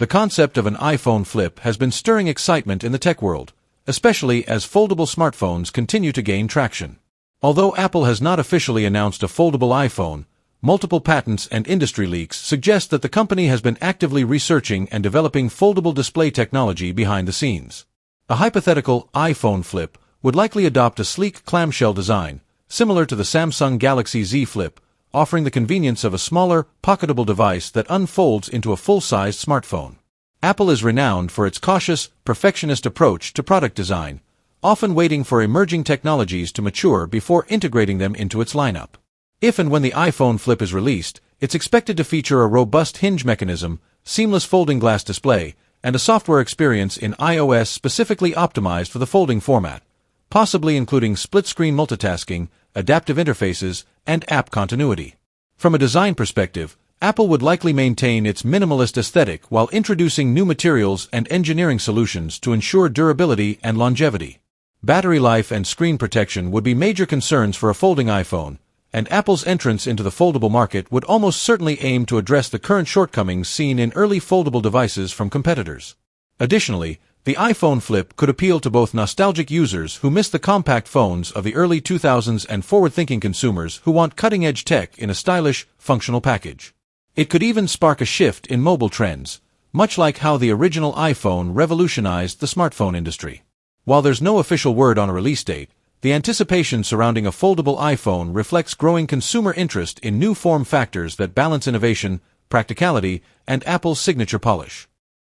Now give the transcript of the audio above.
The concept of an iPhone flip has been stirring excitement in the tech world, especially as foldable smartphones continue to gain traction. Although Apple has not officially announced a foldable iPhone, multiple patents and industry leaks suggest that the company has been actively researching and developing foldable display technology behind the scenes. A hypothetical iPhone flip would likely adopt a sleek clamshell design, similar to the Samsung Galaxy Z Flip, offering the convenience of a smaller, pocketable device that unfolds into a full-sized smartphone. Apple is renowned for its cautious, perfectionist approach to product design, often waiting for emerging technologies to mature before integrating them into its lineup. If and when the iPhone flip is released, it's expected to feature a robust hinge mechanism, seamless folding glass display, and a software experience in iOS specifically optimized for the folding format, possibly including split-screen multitasking, adaptive interfaces, and app continuity. From a design perspective, Apple would likely maintain its minimalist aesthetic while introducing new materials and engineering solutions to ensure durability and longevity. Battery life and screen protection would be major concerns for a folding iPhone, and Apple's entrance into the foldable market would almost certainly aim to address the current shortcomings seen in early foldable devices from competitors. Additionally, the iPhone flip could appeal to both nostalgic users who miss the compact phones of the early 2000s and forward-thinking consumers who want cutting-edge tech in a stylish, functional package. It could even spark a shift in mobile trends, much like how the original iPhone revolutionized the smartphone industry. While there's no official word on a release date, the anticipation surrounding a foldable iPhone reflects growing consumer interest in new form factors that balance innovation, practicality, and Apple's signature polish.